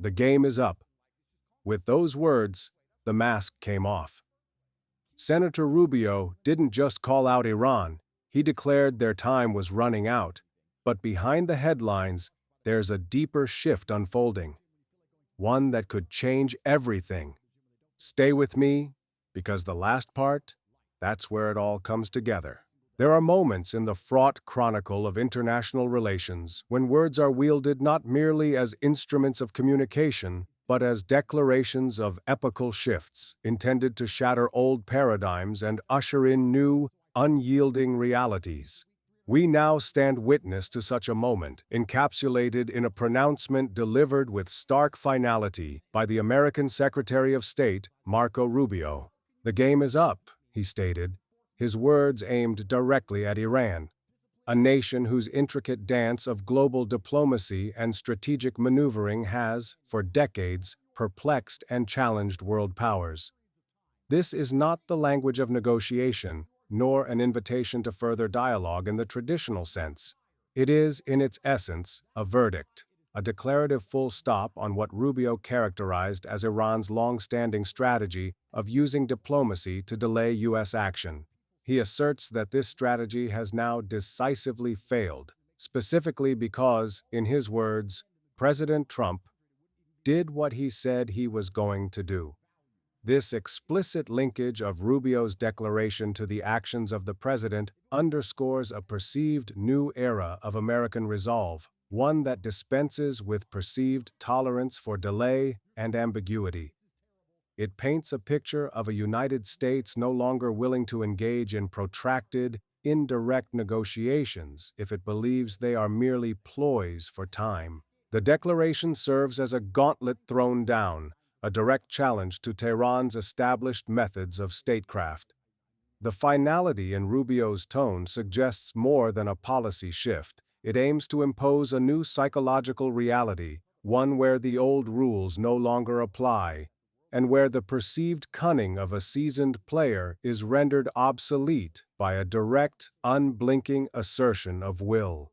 The game is up. With those words, the mask came off. Senator Rubio didn't just call out Iran, he declared their time was running out. But behind the headlines, there's a deeper shift unfolding. One that could change everything. Stay with me, because the last part, that's where it all comes together. There are moments in the fraught chronicle of international relations when words are wielded not merely as instruments of communication, but as declarations of epochal shifts intended to shatter old paradigms and usher in new, unyielding realities. We now stand witness to such a moment, encapsulated in a pronouncement delivered with stark finality by the American Secretary of State, Marco Rubio. The game is up, he stated, his words aimed directly at Iran, a nation whose intricate dance of global diplomacy and strategic maneuvering has, for decades, perplexed and challenged world powers. This is not the language of negotiation, nor an invitation to further dialogue in the traditional sense. It is, in its essence, a verdict, a declarative full stop on what Rubio characterized as Iran's long-standing strategy of using diplomacy to delay U.S. action. He asserts that this strategy has now decisively failed, specifically because, in his words, President Trump did what he said he was going to do. This explicit linkage of Rubio's declaration to the actions of the president underscores a perceived new era of American resolve, one that dispenses with perceived tolerance for delay and ambiguity. It paints a picture of a United States no longer willing to engage in protracted, indirect negotiations if it believes they are merely ploys for time. The declaration serves as a gauntlet thrown down, a direct challenge to Tehran's established methods of statecraft. The finality in Rubio's tone suggests more than a policy shift. It aims to impose a new psychological reality, one where the old rules no longer apply, and where the perceived cunning of a seasoned player is rendered obsolete by a direct, unblinking assertion of will.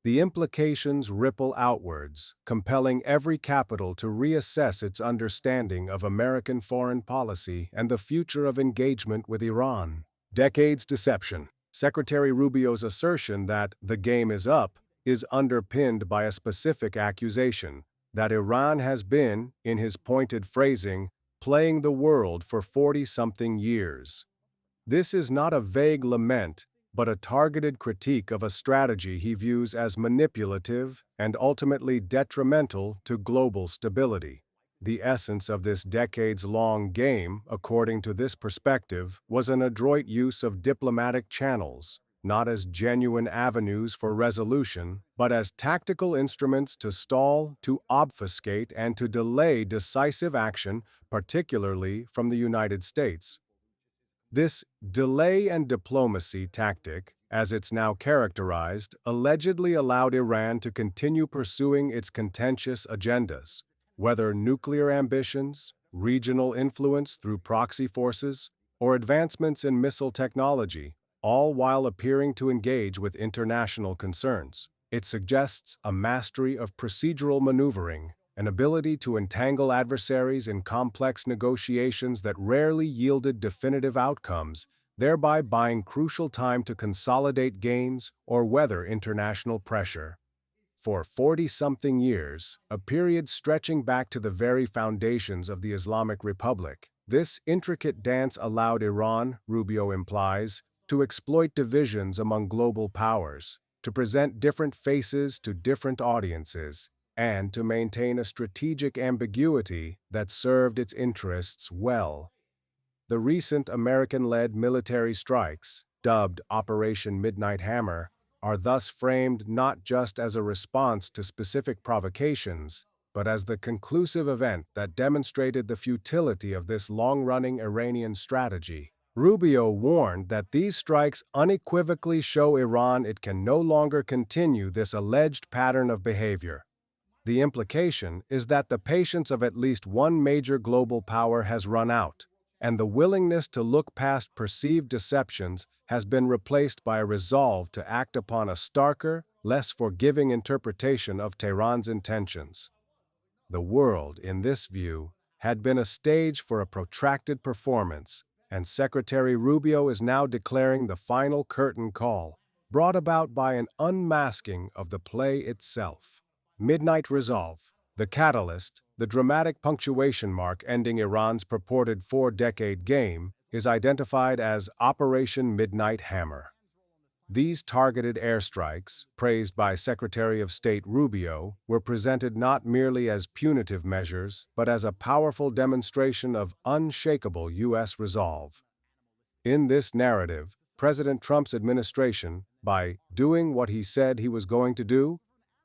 The implications ripple outwards, compelling every capital to reassess its understanding of American foreign policy and the future of engagement with Iran. Decades deception. Secretary Rubio's assertion that the game is up is underpinned by a specific accusation that Iran has been, in his pointed phrasing, playing the world for 40-something years. This is not a vague lament, but a targeted critique of a strategy he views as manipulative and ultimately detrimental to global stability. The essence of this decades-long game, according to this perspective, was an adroit use of diplomatic channels, not as genuine avenues for resolution, but as tactical instruments to stall, to obfuscate, and to delay decisive action, particularly from the United States. This delay and diplomacy tactic, as it's now characterized, allegedly allowed Iran to continue pursuing its contentious agendas, whether nuclear ambitions, regional influence through proxy forces, or advancements in missile technology, all while appearing to engage with international concerns. It suggests a mastery of procedural maneuvering, an ability to entangle adversaries in complex negotiations that rarely yielded definitive outcomes, thereby buying crucial time to consolidate gains or weather international pressure. For 40-something years, a period stretching back to the very foundations of the Islamic Republic, this intricate dance allowed Iran, Rubio implies, to exploit divisions among global powers, to present different faces to different audiences, and to maintain a strategic ambiguity that served its interests well. The recent American-led military strikes, dubbed Operation Midnight Hammer, are thus framed not just as a response to specific provocations, but as the conclusive event that demonstrated the futility of this long-running Iranian strategy. Rubio warned that these strikes unequivocally show Iran it can no longer continue this alleged pattern of behavior. The implication is that the patience of at least one major global power has run out, and the willingness to look past perceived deceptions has been replaced by a resolve to act upon a starker, less forgiving interpretation of Tehran's intentions. The world, in this view, had been a stage for a protracted performance, and Secretary Rubio is now declaring the final curtain call, brought about by an unmasking of the play itself. Midnight Resolve. The catalyst, the dramatic punctuation mark ending Iran's purported four-decade game, is identified as Operation Midnight Hammer. These targeted airstrikes, praised by Secretary of State Rubio, were presented not merely as punitive measures, but as a powerful demonstration of unshakable U.S. resolve. In this narrative, President Trump's administration, by doing what he said he was going to do,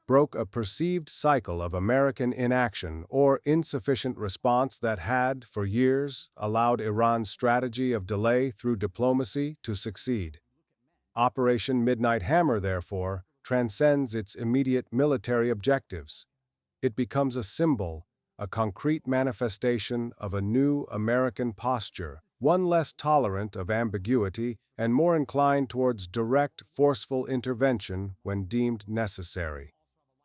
broke a perceived cycle of American inaction or insufficient response that had, for years, allowed Iran's strategy of delay through diplomacy to succeed. Operation Midnight Hammer, therefore, transcends its immediate military objectives. It becomes a symbol, a concrete manifestation of a new American posture, one less tolerant of ambiguity and more inclined towards direct, forceful intervention when deemed necessary.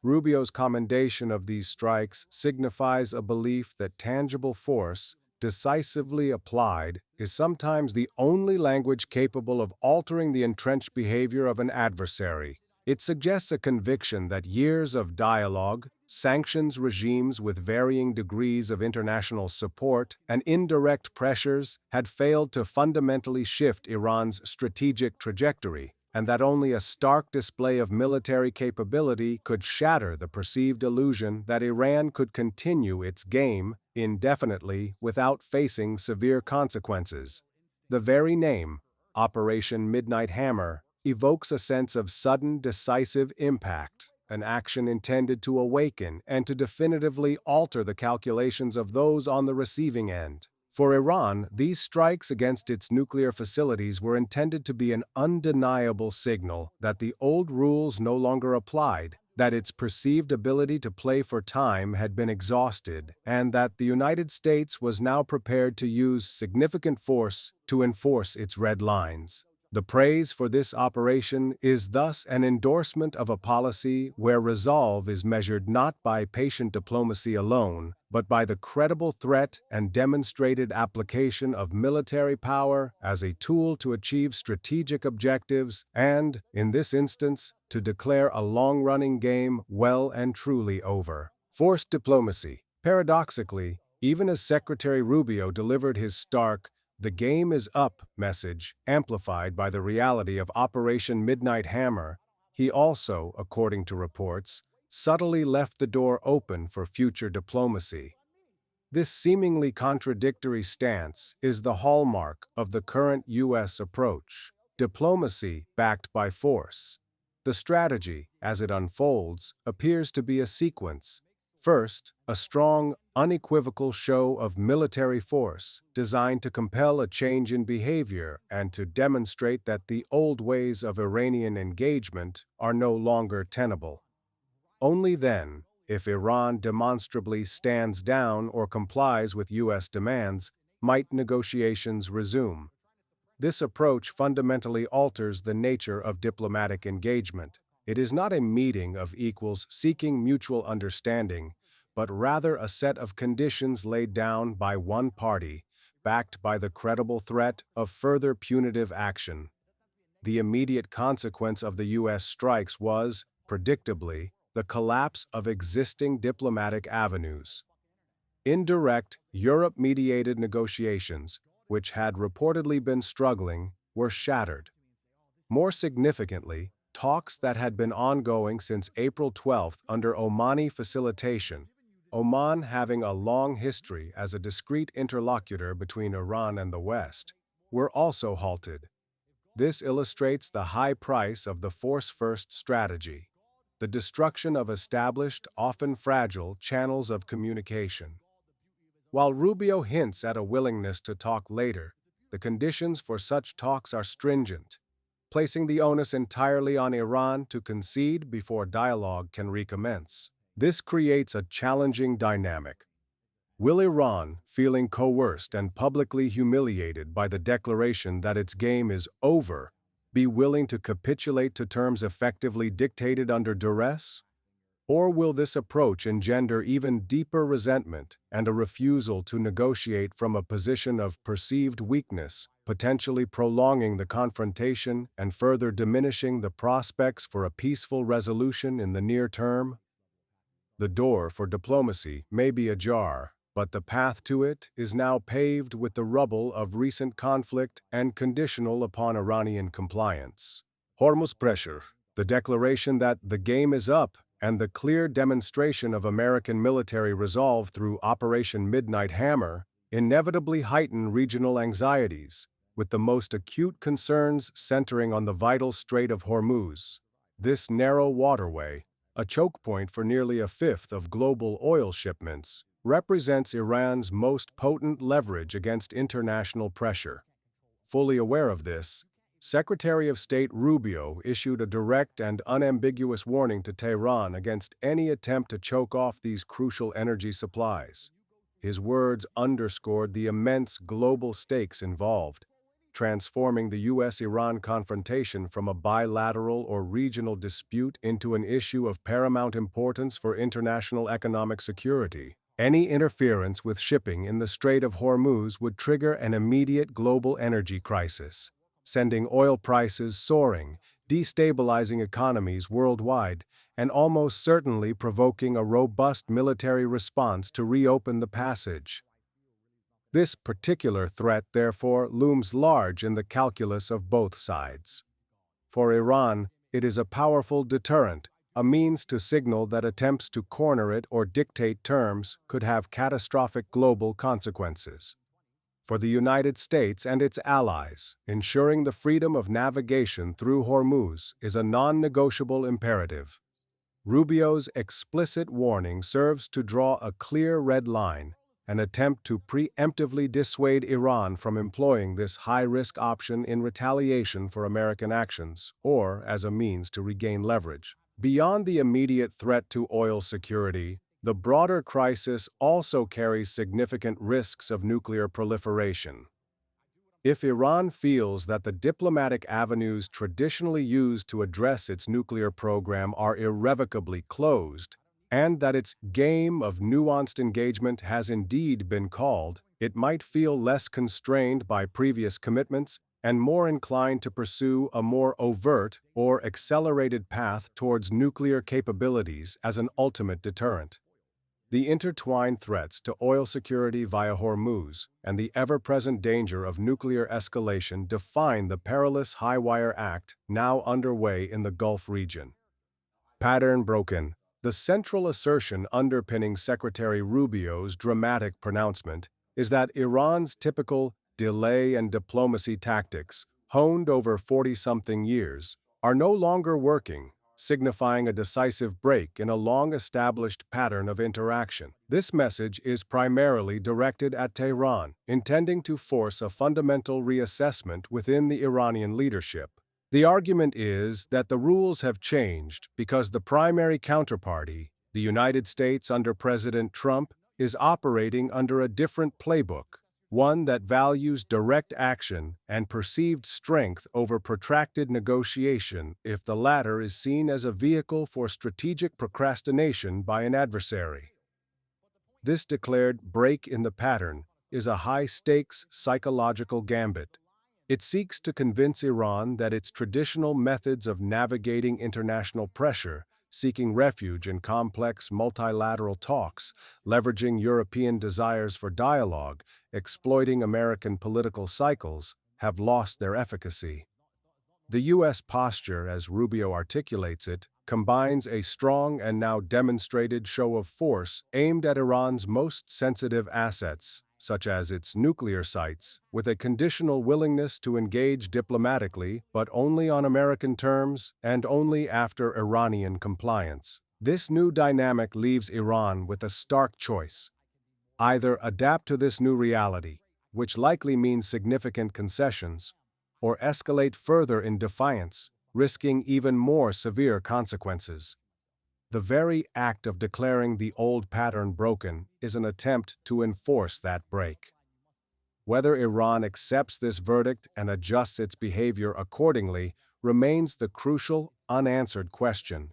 Rubio's commendation of these strikes signifies a belief that tangible force, decisively applied, is sometimes the only language capable of altering the entrenched behavior of an adversary. It suggests a conviction that years of dialogue, sanctions regimes with varying degrees of international support, and indirect pressures had failed to fundamentally shift Iran's strategic trajectory, and that only a stark display of military capability could shatter the perceived illusion that Iran could continue its game indefinitely without facing severe consequences. The very name, Operation Midnight Hammer, evokes a sense of sudden, decisive impact, an action intended to awaken and to definitively alter the calculations of those on the receiving end. For Iran, these strikes against its nuclear facilities were intended to be an undeniable signal that the old rules no longer applied, that its perceived ability to play for time had been exhausted, and that the United States was now prepared to use significant force to enforce its red lines. The praise for this operation is thus an endorsement of a policy where resolve is measured not by patient diplomacy alone, but by the credible threat and demonstrated application of military power as a tool to achieve strategic objectives and, in this instance, to declare a long-running game well and truly over. Forced diplomacy. Paradoxically, even as Secretary Rubio delivered his stark "the game is up" message, amplified by the reality of Operation Midnight Hammer, he also, according to reports, subtly left the door open for future diplomacy. This seemingly contradictory stance is the hallmark of the current U.S. approach: diplomacy backed by force. The strategy, as it unfolds, appears to be a sequence. First, a strong, unequivocal show of military force designed to compel a change in behavior and to demonstrate that the old ways of Iranian engagement are no longer tenable. Only then, if Iran demonstrably stands down or complies with U.S. demands, might negotiations resume. This approach fundamentally alters the nature of diplomatic engagement. It is not a meeting of equals seeking mutual understanding, but rather a set of conditions laid down by one party, backed by the credible threat of further punitive action. The immediate consequence of the U.S. strikes was, predictably, the collapse of existing diplomatic avenues. Indirect, Europe-mediated negotiations, which had reportedly been struggling, were shattered. More significantly, talks that had been ongoing since April 12 under Omani facilitation, Oman having a long history as a discreet interlocutor between Iran and the West, were also halted. This illustrates the high price of the force-first strategy, the destruction of established, often fragile, channels of communication. While Rubio hints at a willingness to talk later, the conditions for such talks are stringent, placing the onus entirely on Iran to concede before dialogue can recommence. This creates a challenging dynamic. Will Iran, feeling coerced and publicly humiliated by the declaration that its game is over, be willing to capitulate to terms effectively dictated under duress? Or will this approach engender even deeper resentment and a refusal to negotiate from a position of perceived weakness, potentially prolonging the confrontation and further diminishing the prospects for a peaceful resolution in the near term? The door for diplomacy may be ajar, but the path to it is now paved with the rubble of recent conflict and conditional upon Iranian compliance. Hormuz pressure, the declaration that the game is up, and the clear demonstration of American military resolve through Operation Midnight Hammer inevitably heighten regional anxieties, with the most acute concerns centering on the vital Strait of Hormuz. This narrow waterway, a choke point for nearly a fifth of global oil shipments, represents Iran's most potent leverage against international pressure. Fully aware of this, Secretary of State Rubio issued a direct and unambiguous warning to Tehran against any attempt to choke off these crucial energy supplies. His words underscored the immense global stakes involved, transforming the U.S.-Iran confrontation from a bilateral or regional dispute into an issue of paramount importance for international economic security. Any interference with shipping in the Strait of Hormuz would trigger an immediate global energy crisis, sending oil prices soaring, destabilizing economies worldwide, and almost certainly provoking a robust military response to reopen the passage. This particular threat, therefore, looms large in the calculus of both sides. For Iran, it is a powerful deterrent, a means to signal that attempts to corner it or dictate terms could have catastrophic global consequences. For the United States and its allies, ensuring the freedom of navigation through Hormuz is a non-negotiable imperative. Rubio's explicit warning serves to draw a clear red line, an attempt to preemptively dissuade Iran from employing this high-risk option in retaliation for American actions, or as a means to regain leverage. Beyond the immediate threat to oil security, the broader crisis also carries significant risks of nuclear proliferation. If Iran feels that the diplomatic avenues traditionally used to address its nuclear program are irrevocably closed, and that its game of nuanced engagement has indeed been called, it might feel less constrained by previous commitments and more inclined to pursue a more overt or accelerated path towards nuclear capabilities as an ultimate deterrent. The intertwined threats to oil security via Hormuz and the ever-present danger of nuclear escalation define the perilous high-wire act now underway in the Gulf region. Pattern broken. The central assertion underpinning Secretary Rubio's dramatic pronouncement is that Iran's typical delay and diplomacy tactics, honed over 40-something years, are no longer working, signifying a decisive break in a long-established pattern of interaction. This message is primarily directed at Tehran, intending to force a fundamental reassessment within the Iranian leadership. The argument is that the rules have changed because the primary counterparty, the United States under President Trump, is operating under a different playbook, one that values direct action and perceived strength over protracted negotiation if the latter is seen as a vehicle for strategic procrastination by an adversary. This declared break in the pattern is a high-stakes psychological gambit. It seeks to convince Iran that its traditional methods of navigating international pressure, seeking refuge in complex multilateral talks, leveraging European desires for dialogue, exploiting American political cycles, have lost their efficacy. The U.S. posture, as Rubio articulates it, combines a strong and now demonstrated show of force aimed at Iran's most sensitive assets, such as its nuclear sites, with a conditional willingness to engage diplomatically, but only on American terms and only after Iranian compliance. This new dynamic leaves Iran with a stark choice. Either adapt to this new reality, which likely means significant concessions, or escalate further in defiance, risking even more severe consequences. The very act of declaring the old pattern broken is an attempt to enforce that break. Whether Iran accepts this verdict and adjusts its behavior accordingly remains the crucial, unanswered question.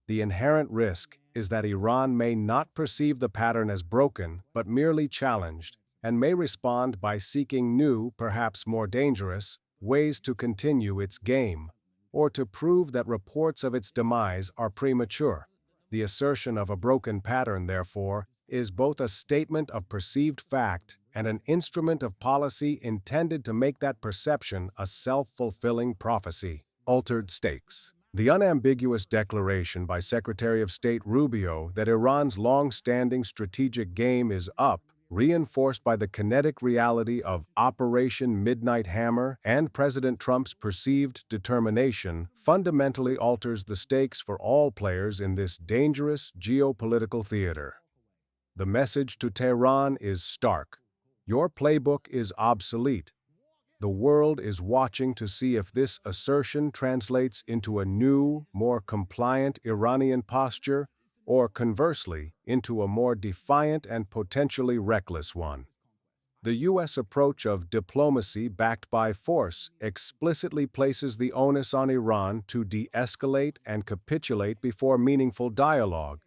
The inherent risk is that Iran may not perceive the pattern as broken, but merely challenged, and may respond by seeking new, perhaps more dangerous, ways to continue its game, or to prove that reports of its demise are premature. The assertion of a broken pattern, therefore, is both a statement of perceived fact and an instrument of policy intended to make that perception a self-fulfilling prophecy. Altered stakes. The unambiguous declaration by Secretary of State Rubio that Iran's long-standing strategic game is up, reinforced by the kinetic reality of Operation Midnight Hammer and President Trump's perceived determination, fundamentally alters the stakes for all players in this dangerous geopolitical theater. The message to Tehran is stark. Your playbook is obsolete. The world is watching to see if this assertion translates into a new, more compliant Iranian posture, or conversely, into a more defiant and potentially reckless one. The U.S. approach of diplomacy backed by force explicitly places the onus on Iran to de-escalate and capitulate before meaningful dialogue,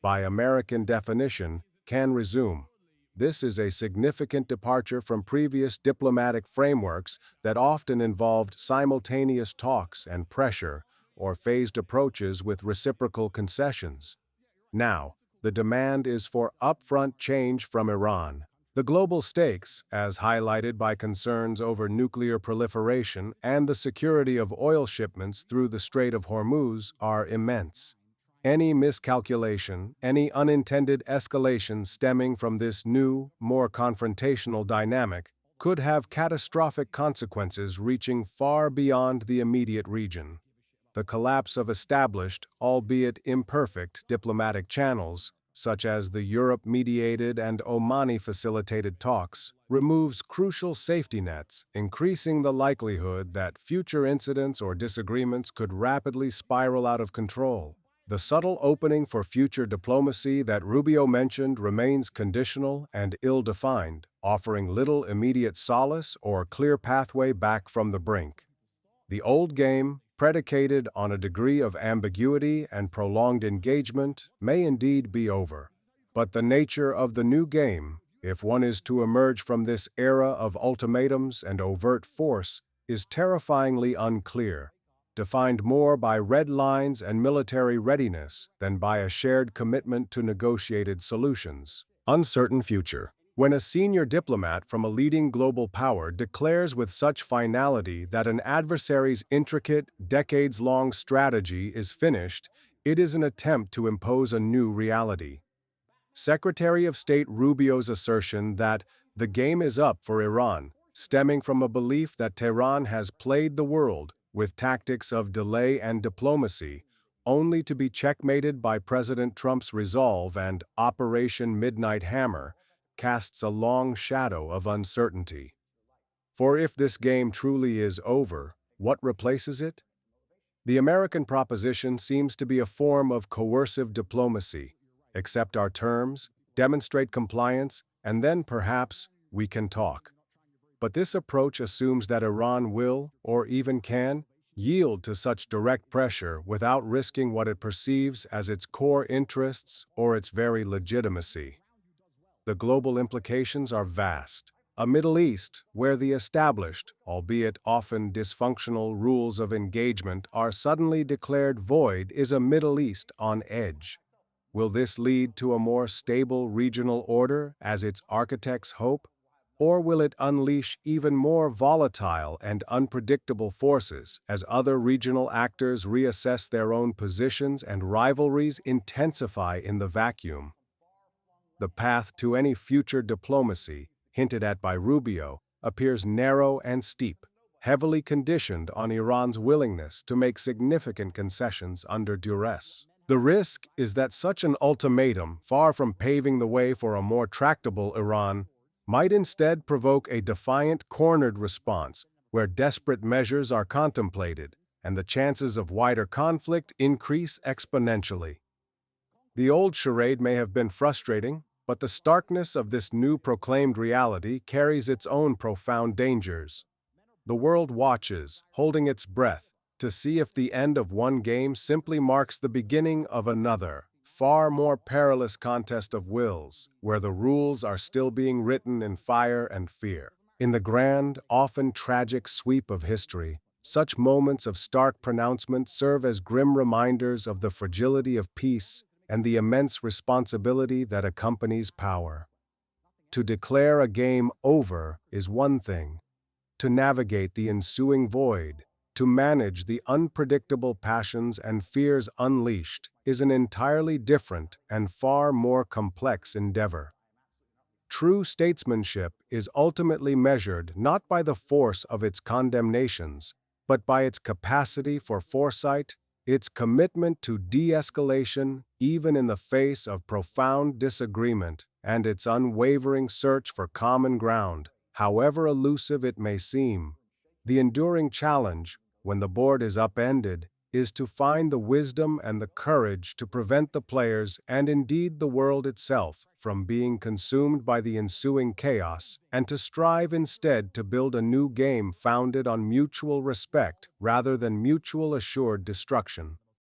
by American definition, can resume. This is a significant departure from previous diplomatic frameworks that often involved simultaneous talks and pressure, or phased approaches with reciprocal concessions. Now, the demand is for upfront change from Iran. The global stakes, as highlighted by concerns over nuclear proliferation and the security of oil shipments through the Strait of Hormuz, are immense. Any miscalculation, any unintended escalation stemming from this new, more confrontational dynamic could have catastrophic consequences reaching far beyond the immediate region. The collapse of established, albeit imperfect, diplomatic channels, such as the Europe-mediated and Omani-facilitated talks, removes crucial safety nets, increasing the likelihood that future incidents or disagreements could rapidly spiral out of control. The subtle opening for future diplomacy that Rubio mentioned remains conditional and ill-defined, offering little immediate solace or clear pathway back from the brink. The old game, predicated on a degree of ambiguity and prolonged engagement, may indeed be over. But the nature of the new game, if one is to emerge from this era of ultimatums and overt force, is terrifyingly unclear, defined more by red lines and military readiness than by a shared commitment to negotiated solutions. Uncertain future. When a senior diplomat from a leading global power declares with such finality that an adversary's intricate, decades-long strategy is finished, it is an attempt to impose a new reality. Secretary of State Rubio's assertion that the game is up for Iran, stemming from a belief that Tehran has played the world with tactics of delay and diplomacy, only to be checkmated by President Trump's resolve and Operation Midnight Hammer, casts a long shadow of uncertainty. For if this game truly is over, what replaces it? The American proposition seems to be a form of coercive diplomacy. Accept our terms, demonstrate compliance, and then perhaps we can talk. But this approach assumes that Iran will, or even can, yield to such direct pressure without risking what it perceives as its core interests or its very legitimacy. The global implications are vast. A Middle East where the established, albeit often dysfunctional, rules of engagement are suddenly declared void is a Middle East on edge. Will this lead to a more stable regional order as its architects hope? Or will it unleash even more volatile and unpredictable forces as other regional actors reassess their own positions and rivalries intensify in the vacuum? The path to any future diplomacy, hinted at by Rubio, appears narrow and steep, heavily conditioned on Iran's willingness to make significant concessions under duress. The risk is that such an ultimatum, far from paving the way for a more tractable Iran, might instead provoke a defiant, cornered response where desperate measures are contemplated and the chances of wider conflict increase exponentially. The old charade may have been frustrating, but the starkness of this new proclaimed reality carries its own profound dangers. The world watches, holding its breath, to see if the end of one game simply marks the beginning of another, far more perilous contest of wills, where the rules are still being written in fire and fear. In the grand, often tragic sweep of history, such moments of stark pronouncement serve as grim reminders of the fragility of peace and the immense responsibility that accompanies power. To declare a game over is one thing. To navigate the ensuing void, to manage the unpredictable passions and fears unleashed is an entirely different and far more complex endeavor. True statesmanship is ultimately measured not by the force of its condemnations, but by its capacity for foresight, its commitment to de-escalation even in the face of profound disagreement, and its unwavering search for common ground, however elusive it may seem. The enduring challenge, when the board is upended, is to find the wisdom and the courage to prevent the players and indeed the world itself from being consumed by the ensuing chaos, and to strive instead to build a new game founded on mutual respect rather than mutual assured destruction.